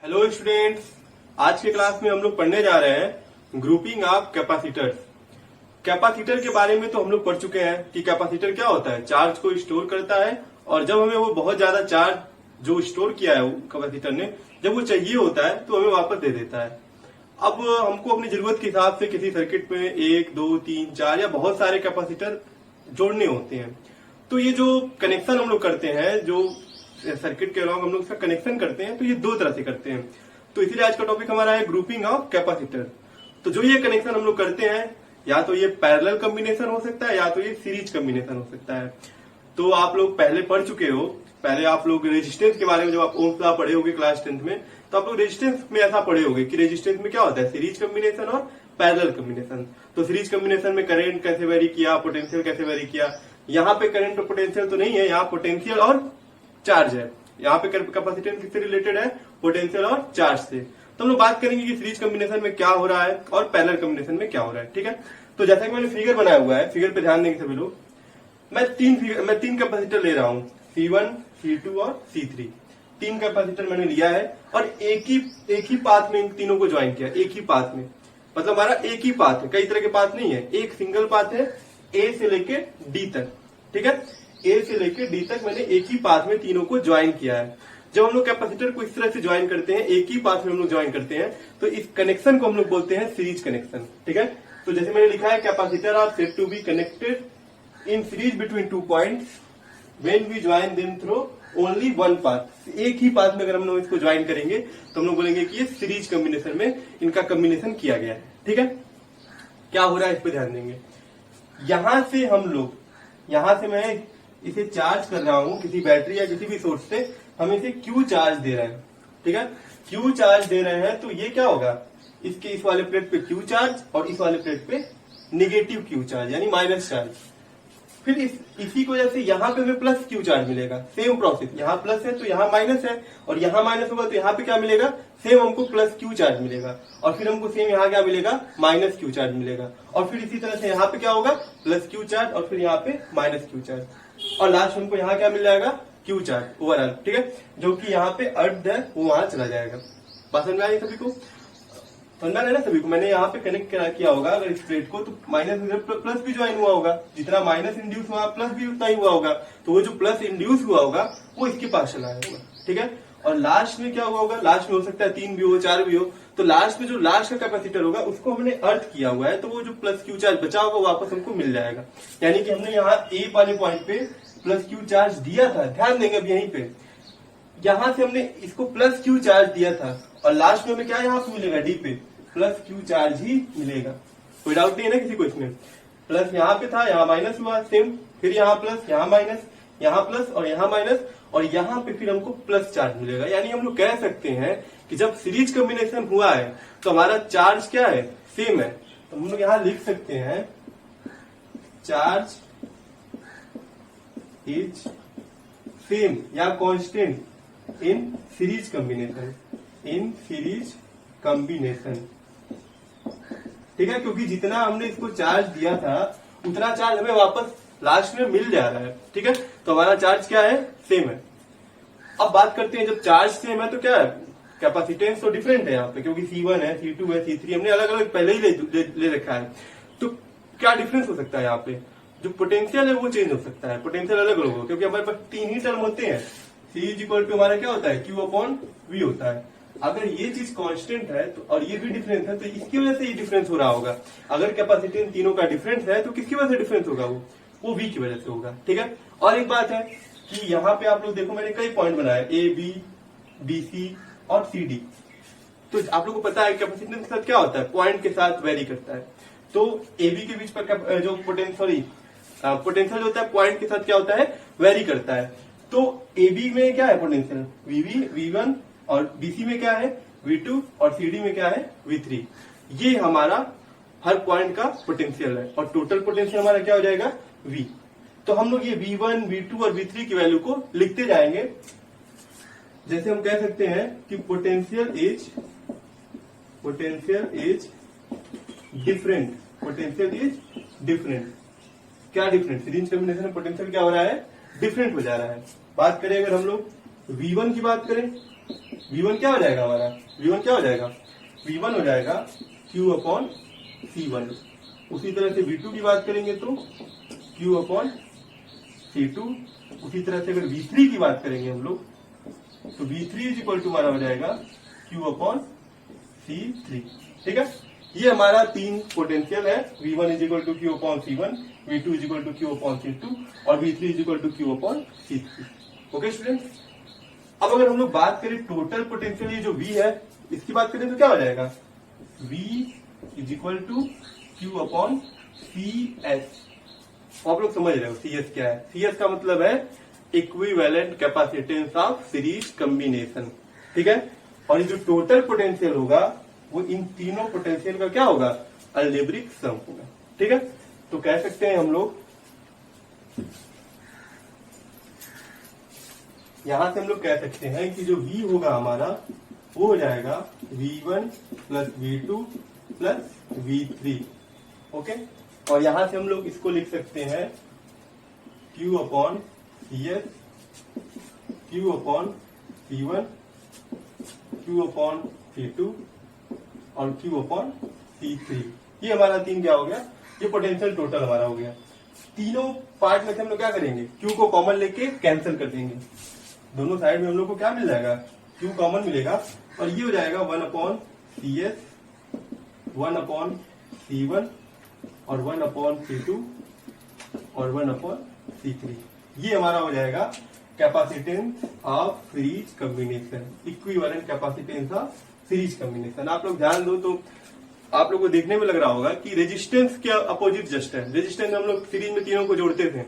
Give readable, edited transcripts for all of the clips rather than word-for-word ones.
Hello students, आज के class में हम लोग पढ़ने जा रहे हैं ग्रुपिंग ऑफ कैपेसिटर्स। कैपेसिटर के बारे में तो हम लोग पढ़ चुके हैं कि कैपेसिटर क्या होता है, चार्ज को स्टोर करता है और जब हमें वो बहुत ज्यादा चार्ज जो स्टोर किया है कैपेसिटर ने, जब वो चाहिए होता है तो हमें वापस दे देता है। अब हमको अपनी जरूरत के हिसाब से किसी सर्किट में 1, 2, 3, 4 या बहुत सारे कैपेसिटर जोड़ने होते हैं। तो ये जो कनेक्शन हम लोग करते हैं, जो सर्किट के अलावा हम लोग इसका कनेक्शन करते हैं, तो ये दो तरह से करते हैं। तो इसीलिए आज का टॉपिक हमारा है ग्रुपिंग ऑफ कैपेसिटर। तो जो ये कनेक्शन हम लोग करते हैं, या तो ये पैरेलल कॉम्बिनेशन हो सकता है या तो ये सीरीज कॉम्बिनेशन हो सकता है। तो आप लोग पहले पढ़ चुके हो, पहले आप लोग रेजिस्टेंस के बारे में जब आप ओम्स लॉ पढ़े होगे क्लास 10th में, तो आप लोग रेजिस्टेंस में ऐसा पढ़े होगे कि रेजिस्टेंस में क्या होता है, सीरीज कॉम्बिनेशन और पैरेलल कॉम्बिनेशन। तो सीरीज कॉम्बिनेशन में करंट कैसे वेरी किया, पोटेंशियल कैसे वेरी किया। यहाँ पे करंट और पोटेंशियल तो नहीं है, यहाँ पोटेंशियल और चार्ज है। यहाँ पे कैपेसिटेंस किससे रिलेटेड है, पोटेंशियल और चार्ज से। तो हम लोग बात करेंगे कि सीरीज कॉम्बिनेशन में क्या हो रहा है और पैरेलल कॉम्बिनेशन में क्या हो रहा है। ठीक है, तो जैसा कि मैंने फिगर बनाया हुआ है, फिगर पे ध्यान देंगे सभी लोग। मैं तीन कैपेसिटर ले रहा हूँ, C1, C2 और C3। तीन कैपेसिटर मैंने लिया है और एक ही पाथ में इन तीनों को ज्वाइन किया, एक ही पाथ में। मतलब हमारा एक ही पाथ है, कई तरह के पाथ नहीं है, एक सिंगल पाथ है A से लेके D तक। ठीक है, A से लेके D तक मैंने एक ही पाथ में तीनों को ज्वाइन किया है। जब हम लोग कैपेसिटर को इस तरह से ज्वाइन करते हैं, एक ही पाथ में हम लोग ज्वाइन करते हैं, तो इस कनेक्शन को हम लोग बोलते हैं सीरीज कनेक्शन। ठीक है, तो जैसे मैंने लिखा है, capacitor are said to be connected in series between 2 points when we join them through only one path. एक ही पाथ में अगर हम लोग इसको ज्वाइन करेंगे तो हम लोग बोलेंगे कि ये सीरीज कॉम्बिनेशन में इनका कॉम्बिनेशन किया गया है। ठीक है, क्या हो रहा है इस पर ध्यान देंगे। यहां से हम लोग, यहां से मैं इसे चार्ज कर रहा हूं किसी बैटरी या किसी भी सोर्स से, हम इसे क्यू चार्ज दे रहे हैं। ठीक है, क्यू चार्ज दे रहे हैं, तो ये क्या होगा, इसके इस वाले प्लेट पे क्यू चार्ज और इस वाले प्लेट पे निगेटिव क्यू चार्ज यानी माइनस चार्ज। फिर इसी की वजह से यहाँ पे हमें प्लस क्यू चार्ज मिलेगा। सेम प्रोसेस, यहाँ प्लस है तो यहाँ माइनस है, और यहाँ माइनस होगा तो यहाँ पे क्या मिलेगा, सेम हमको प्लस क्यू चार्ज मिलेगा। और फिर हमको सेम यहाँ क्या मिलेगा, माइनस क्यू चार्ज मिलेगा। और फिर इसी तरह से यहाँ पे क्या होगा, प्लस क्यू चार्ज और फिर यहाँ पे माइनस क्यू चार्ज, और लास्ट हमको यहाँ क्या मिल जाएगा, क्यू चार्ज ओवरऑल। ठीक है, जो कि यहाँ पे अर्थ है वो वहां चला जाएगा। बात समझ में आई सभी को, समझ में ना सभी को। मैंने यहाँ पे कनेक्ट किया होगा अगर इस प्लेट को, तो माइनस प्लस भी ज्वाइन हुआ होगा, जितना माइनस इंड्यूस हुआ प्लस भी उतना ही हुआ होगा। तो वो जो प्लस इंड्यूस हुआ होगा वो इसके पास चला होगा। ठीक है, और लास्ट में क्या हुआ होगा, लास्ट में हो सकता है 3 भी हो 4 भी हो, तो लास्ट में जो लास्ट का कैपेसिटर होगा उसको हमने अर्थ किया हुआ है, तो वो जो प्लस क्यू चार्ज बचा होगा वापस हमको मिल जाएगा। यानी कि हमने यहाँ ए वाले पॉइंट पे प्लस क्यू चार्ज दिया था, ध्यान देंगे अब यहीं पे, यहां से हमने इसको प्लस क्यू चार्ज दिया था और लास्ट में हमें क्या यहाँ पे मिलेगा, डी पे प्लस क्यू चार्ज ही मिलेगा। कोई डाउट नहीं है ना किसी को इसमें। प्लस यहाँ पे था, यहाँ माइनस हुआ सेम, फिर यहाँ प्लस, यहाँ माइनस, यहाँ प्लस और यहाँ माइनस, और यहाँ पे फिर हमको प्लस चार्ज मिलेगा। यानी हम लोग कह सकते हैं कि जब सीरीज कॉम्बिनेशन हुआ है तो हमारा चार्ज क्या है, सेम है। तो हम लोग यहाँ लिख सकते हैं चार्ज इज सेम या constant in series combination, in series combination. ठीक है, क्योंकि जितना हमने इसको चार्ज दिया था उतना चार्ज हमें वापस लास्ट में मिल जा रहा है। ठीक है, तो हमारा चार्ज क्या है, सेम है। अब बात करते हैं, जब चार्ज सेम है तो क्या है, कैपेसिटेंस तो डिफरेंट है यहाँ पे, क्योंकि C1 है, C2 है, C3 हमने अलग अलग पहले ही ले रखा है। तो क्या डिफरेंस हो सकता है, यहाँ पे जो पोटेंशियल है वो चेंज हो सकता है, पोटेंशियल अलग अलग होगा, क्योंकि हमारे पास 3 ही टर्म होते हैं। C इज इक्वल टू हमारा क्या होता है, Q/V होता है। अगर ये चीज कांस्टेंट है तो, और ये भी डिफरेंस है, तो इसकी वजह से ये डिफरेंस हो रहा होगा। अगर कैपेसिटेंस तीनों का डिफरेंस है तो किसकी वजह से डिफरेंस होगा, वो V की वजह से होगा। ठीक है, और एक बात है कि यहाँ पे आप लोग देखो, मैंने कई पॉइंट बनाए, A, B, B, C और C, D। तो आप लोग को पता है कैपेसिटेंस के साथ क्या होता है, पॉइंट के साथ वेरी करता है। तो AB के बीच पर जो पोटेंशियल होता है पॉइंट के साथ क्या होता है, वेरी करता है। तो AB में क्या है पोटेंशियल, VB, V1, और BC में क्या है, V2, और CD में क्या है, V3। ये हमारा हर पॉइंट का पोटेंशियल है, और टोटल पोटेंशियल हमारा क्या हो जाएगा, V। तो हम लोग ये V1, V2 और V3 की वैल्यू को लिखते जाएंगे। जैसे हम कह सकते हैं कि potential is different, potential is different. क्या डिफरेंट, सीरीज कॉम्बिनेशन में पोटेंशियल क्या हो रहा है, डिफरेंट हो जा रहा है। बात करें अगर हम लोग V1 की बात करें, V1 क्या हो जाएगा हमारा, V1 क्या हो जाएगा, V1 हो जाएगा Q अपॉन C1। उसी तरह से V2 की बात करेंगे तो Q अपॉन C2। उसी तरह से अगर V3 की बात करेंगे हम लोग तो V3 इज इक्वल टू हमारा हो जाएगा Q अपॉन C3। ठीक है, ये हमारा तीन पोटेंशियल है, V1 is equal to Q upon C1, V2 is equal to Q upon C2 और V3 is equal to Q upon C3। Okay students, अब अगर हम लोग बात करें टोटल पोटेंशियल, ये जो V है इसकी बात करें तो क्या हो जाएगा, V is equal to Q upon CS। आप लोग समझ रहे हो CS क्या है, CS का मतलब है equivalent capacitance of series combination. ठीक है, और ये जो टोटल पोटेंशियल होगा वो इन तीनों पोटेंशियल का क्या होगा, अलजेब्रिक सम होगा। ठीक है, तो कह सकते हैं हम लोग, यहां से हम लोग कह सकते हैं कि जो V होगा हमारा वो हो जाएगा V1 plus V2 plus V3। Okay, और यहां से हम लोग इसको लिख सकते हैं Q upon CS, Q upon C1, Q upon C2 और Q अपॉन C3। ये हमारा तीन क्या हो गया, ये पोटेंशियल टोटल हमारा हो गया। तीनों पार्ट में से हम लोग क्या करेंगे, Q को कॉमन लेके कैंसिल कर देंगे, दोनों साइड में हम लोग को क्या मिल जाएगा, Q कॉमन मिलेगा और ये हो जाएगा 1 अपॉन CS, 1 अपॉन C1 और 1 अपॉन C2 और 1 अपॉन C3। ये हमारा हो जाएगा capacitance of series combination, equivalent capacitance of series combination. आप लोग ध्यान दो तो आप लोग को देखने में लग रहा होगा कि रेजिस्टेंस के अपोजिट जस्ट है। रेजिस्टेंस हम लोग सीरीज में तीनों को जोड़ते थे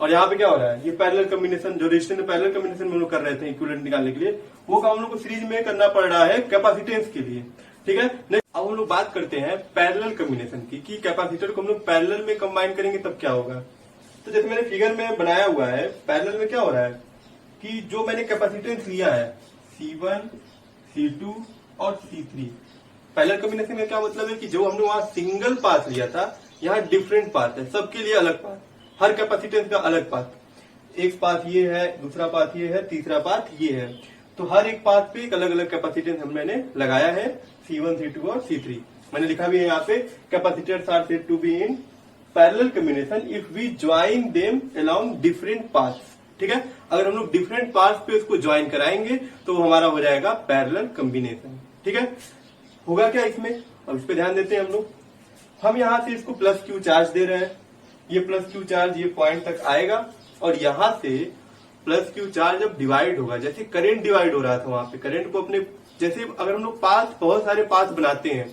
और यहाँ पे क्या हो रहा है, ये पैरेलल कॉम्बिनेशन, जो रेजिस्टेंस में पैरेलल कॉम्बिनेशन में हम लोग कर रहे थे इक्विवेलेंट निकालने के लिए, वो काम हम लोग को सीरीज में करना पड़ रहा है कैपेसिटेंस के लिए। ठीक है, अब हम लोग बात करते हैं पैरेलल कॉम्बिनेशन की, कि कैपेसिटर को हम लोग पैरेलल में कंबाइन करेंगे तब क्या होगा। तो जैसे मैंने फिगर में बनाया हुआ है, पैरेलल में क्या हो रहा है कि जो मैंने कैपेसिटेंस लिया है C1, C2 और C3, पैरेलल कॉम्बिनेशन में क्या मतलब है कि जो हमने वहां सिंगल पाथ लिया था, यहाँ डिफरेंट पाथ है, सबके लिए अलग पाथ, हर कैपेसिटेंस का अलग पाथ। एक पाथ ये है, दूसरा पाथ ये है, तीसरा पाथ ये है, तो हर एक पाथ पे एक अलग अलग कैपेसिटेंस हम मैंने लगाया है, C1, C2 और C3। मैंने लिखा भी है यहाँ पे, capacitors are said to be in parallel combination if we join them along different paths. ठीक है, अगर हम लोग डिफरेंट पाथ्स पे उसको ज्वाइन कराएंगे तो वो हमारा हो जाएगा पैरेलल कॉम्बिनेशन। ठीक है, होगा क्या इसमें, अब इस पे ध्यान देते हैं हम लोग। हम यहां से इसको प्लस क्यू चार्ज दे रहे हैं, ये प्लस क्यू चार्ज ये पॉइंट तक आएगा और यहां से प्लस क्यू चार्ज जब डिवाइड होगा, जैसे करंट डिवाइड हो रहा था वहां पे, करंट को अपने, जैसे अगर हम लोग पाथ, बहुत सारे पाथ बनाते हैं,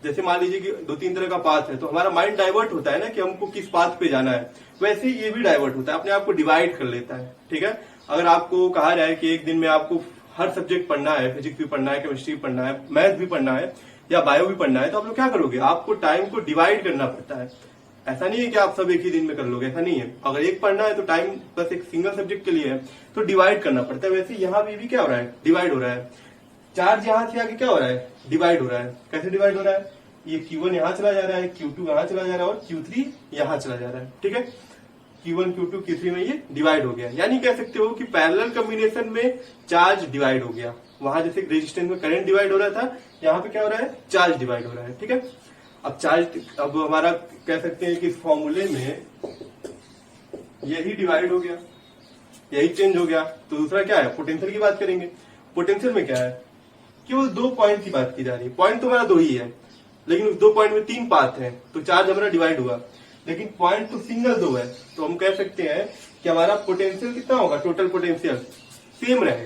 जैसे मान लीजिए कि 2-3 तरह का पाथ है, तो हमारा माइंड डाइवर्ट होता है ना कि हमको किस पाथ पे जाना है, वैसे ही ये भी डाइवर्ट होता है, अपने आप को डिवाइड कर लेता है। ठीक है, अगर आपको कहा जाए कि एक दिन में आपको हर सब्जेक्ट पढ़ना है, फिजिक्स भी पढ़ना है, केमिस्ट्री भी पढ़ना है, मैथ भी पढ़ना है या बायो भी पढ़ना है, तो आप लोग क्या करोगे, आपको टाइम को डिवाइड करना पड़ता है। ऐसा नहीं है कि आप सब एक ही दिन में कर लोगे, ऐसा नहीं है। अगर एक पढ़ना है तो टाइम बस एक सिंगल सब्जेक्ट के लिए है तो डिवाइड करना पड़ता है। वैसे यहाँ भी क्या हो रहा है, डिवाइड हो रहा है। चार्ज यहाँ से आगे क्या हो रहा है, डिवाइड हो रहा है। कैसे डिवाइड हो रहा है, ये Q1 यहाँ चला जा रहा है, Q2 यहाँ चला जा रहा है और Q3 यहाँ चला जा रहा है। ठीक है, Q1, Q2, Q3 में ये डिवाइड हो गया, यानी कह सकते हो कि पैरेलल कॉम्बिनेशन में चार्ज डिवाइड हो गया। वहां जैसे रेजिस्टेंस में करंट डिवाइड हो रहा था, यहाँ पे क्या हो रहा है, चार्ज डिवाइड हो रहा है। ठीक है, अब चार्ज, अब हमारा कह सकते हैं कि इस फॉर्मूले में यही डिवाइड हो गया, यही चेंज हो गया। तो दूसरा क्या है, पोटेंशियल की बात करेंगे। पोटेंशियल में क्या है, केवल 2 पॉइंट की बात की जा रही है। पॉइंट तो हमारा 2 ही है, लेकिन उस 2 पॉइंट में 3 पाथ है, तो चार्ज हमारा डिवाइड हुआ, लेकिन पॉइंट तो सिंगल 2 है। तो हम कह सकते हैं कि हमारा पोटेंशियल कितना होगा, टोटल पोटेंशियल सेम रहेगा,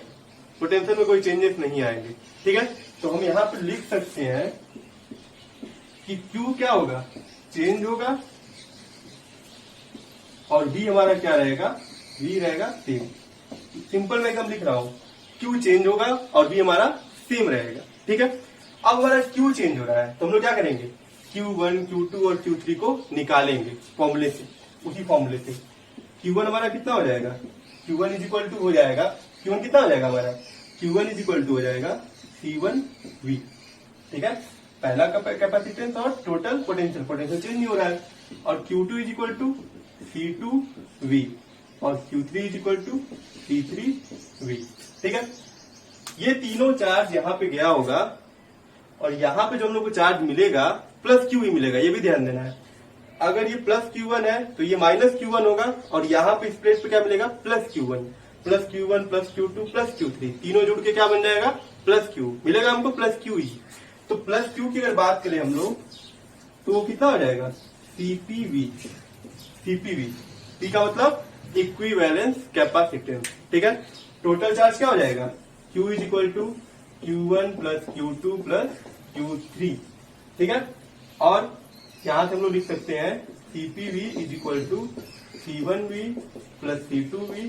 पोटेंशियल में कोई चेंजेस नहीं आएंगे। ठीक है, तो हम यहाँ पे लिख सकते हैं कि Q क्या होगा, चेंज होगा, और V हमारा क्या रहेगा, V रहेगा सेम। सिंपल मैं एकदम लिख रहा हूं, Q चेंज होगा और V हमारा सेम रहेगा। ठीक है, अब हमारा Q चेंज हो रहा है तो हम लोग क्या करेंगे, Q1, Q2 और Q3 को निकालेंगे फॉर्मूले से, उसी फॉर्मूले से। Q1 हमारा कितना हो जाएगा, Q1 इज इक्वल टू हो जाएगा, Q1 कितना हो जाएगा हमारा, Q1 इज इक्वल टू हो जाएगा C1V। ठीक है, पहला कैपेसिटेंस और टोटल पोटेंशियल, पोटेंशियल चेंज नहीं हो रहा है। और Q2 is equal to C2V और Q3 is equal to C3V। ठीक है, ये तीनों चार्ज यहाँ पे गया होगा और यहाँ पे जो हम लोग को चार्ज मिलेगा प्लस क्यू ही मिलेगा, ये भी ध्यान देना है। अगर ये प्लस Q1 है तो ये माइनस Q1 होगा और यहाँ पे इस प्लेट पे क्या मिलेगा plus Q1 plus Q1 plus Q2 plus Q3, तीनों जुड़ के क्या बन जाएगा प्लस Q मिलेगा हमको प्लस Q ही। तो प्लस Q की अगर बात करें हम लोग तो वो कितना हो जाएगा CPV। CPV P का मतलब इक्विवेलेंस कैपेसिटेंस, ठीक है। टोटल चार्ज क्या हो जाएगा Q is equal to Q1 plus Q2 plus Q3, ठीक है। और यहां से हम लोग लिख सकते हैं CPV is equal to C1V plus C2V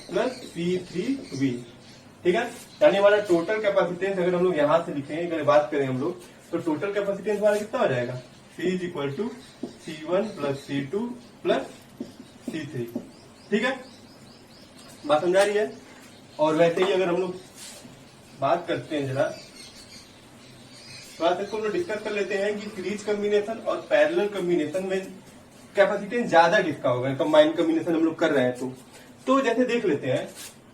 plus C3V, ठीक है। यानी हमारा टोटल कैपेसिटेंस अगर हम लोग यहां से लिखें, अगर बात करें हम लोग तो टोटल कैपेसिटेंस हमारा कितना हो जाएगा C is equal to C1 plus C2 plus C3, ठीक है। बात समझा रही है। और वैसे ही अगर हम लोग बात करते हैं जरा इसको हम लोग डिस्कस कर लेते हैं कि सीरीज कॉम्बिनेशन और पैरेलल कॉम्बिनेशन में कैपेसिटेंस ज्यादा किसका होगा, कंबाइंड कॉम्बिनेशन हम लोग कर रहे हैं तो जैसे देख लेते हैं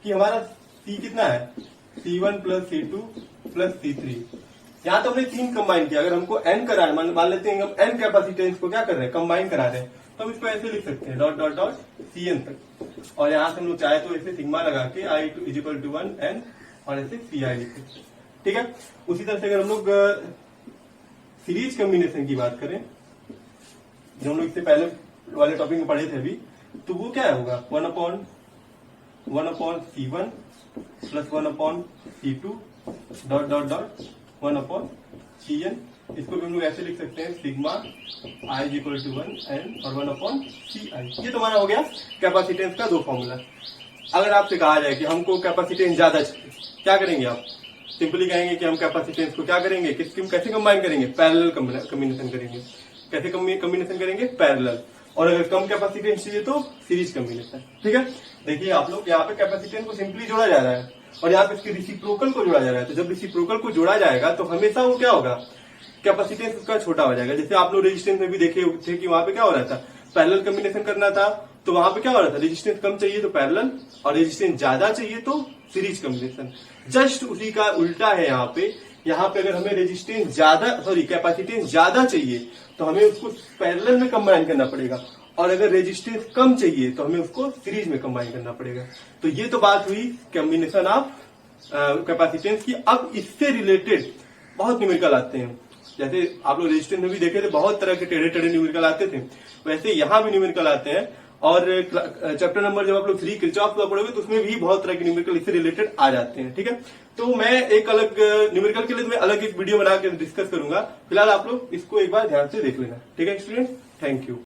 कि हमारा C कितना है C1 plus C2 plus C3। यहाँ तो हमने 3 कंबाइन किया, अगर हमको n करा है मान लेते हैं हम n कैपेसिटेंस को क्या कर रहे हैं कंबाइन करा रहे हैं, तो हम इसको ऐसे लिख सकते हैं डॉट डॉट डॉट Cn तक, और यहाँ से हम लोग चाहे तो ऐसे सिग्मा लगा के I is equal to 1 n और ऐसे Ci लिख सकते हैं, ठीक है। उसी तरह से अगर हम लोग सीरीज कॉम्बिनेशन की बात करें जो हम लोग इससे पहले वाले टॉपिक में पढ़े थे अभी, तो वो क्या होगा 1 upon C1 plus 1 upon C2 dot dot dot 1 upon Cn। इसको भी हम लोग ऐसे लिख सकते हैं sigma I is equal to 1 n और 1 अपॉन Ci। ये तो हमारा हो गया कैपेसिटेंस का 2 फॉर्मूला। अगर आपसे कहा जाए कि हमको कैपेसिटेंस ज्यादा चाहिए, क्या करेंगे आप सिंपली कहेंगे कि हम कैपेसिटेंस को क्या करेंगे कैसे कंबाइन करेंगे पैरेलल कॉम्बिनेशन करेंगे। कैसे कॉम्बिनेशन करेंगे पैरेलल। और अगर कम कैपेसिटेंस चाहिए तो सीरीज कॉम्बिनेशन, ठीक है। देखिए आप लोग यहाँ पे कैपेसिटेंस को सिंपली जोड़ा जा रहा है और यहाँ पे इसके रिसिप्रोकल को जोड़ा जा रहा है। तो जब रिसिप्रोकल को जोड़ा जाएगा तो हमेशा वो क्या होगा कैपेसिटेंस उसका छोटा हो जाएगा। जैसे आप लोग रेजिस्टेंस में भी देखे थे कि वहां पे क्या हो रहा था पैरेलल कॉम्बिनेशन करना था, तो वहां पे क्या हो रहा था रेजिस्टेंस कम चाहिए तो पैरेलल और रेजिस्टेंस ज्यादा चाहिए तो सीरीज कॉम्बिनेशन। जस्ट उसी का उल्टा है यहाँ पे। यहाँ पे अगर हमें रेजिस्टेंस कैपेसिटेंस ज्यादा चाहिए तो हमें उसको पैरेलल में कंबाइन करना पड़ेगा, और अगर रेजिस्टेंस कम चाहिए तो हमें उसको सीरीज में कंबाइन करना पड़ेगा। तो ये तो बात हुई कॉम्बिनेशन ऑफ कैपेसिटेंस की। अब इससे रिलेटेड बहुत न्यूमेरिकल आते हैं, जैसे आप लोग रेजिस्टेंस में भी देखे थे बहुत तरह के टेढ़े टेढ़े न्यूमेरिकल आते थे, वैसे यहाँ भी न्यूमेरिकल आते हैं। और चैप्टर नंबर जब आप लोग 3 किरचॉफ लॉ पढ़ोगे तो उसमें भी बहुत तरह के न्यूमेरिकल इससे रिलेटेड आ जाते हैं, ठीक है। तो मैं एक अलग न्यूमेरिकल के लिए मैं अलग एक वीडियो बना के डिस्कस करूंगा। फिलहाल आप लोग इसको एक बार ध्यान से देख लेना, ठीक है स्टूडेंट। Thank you.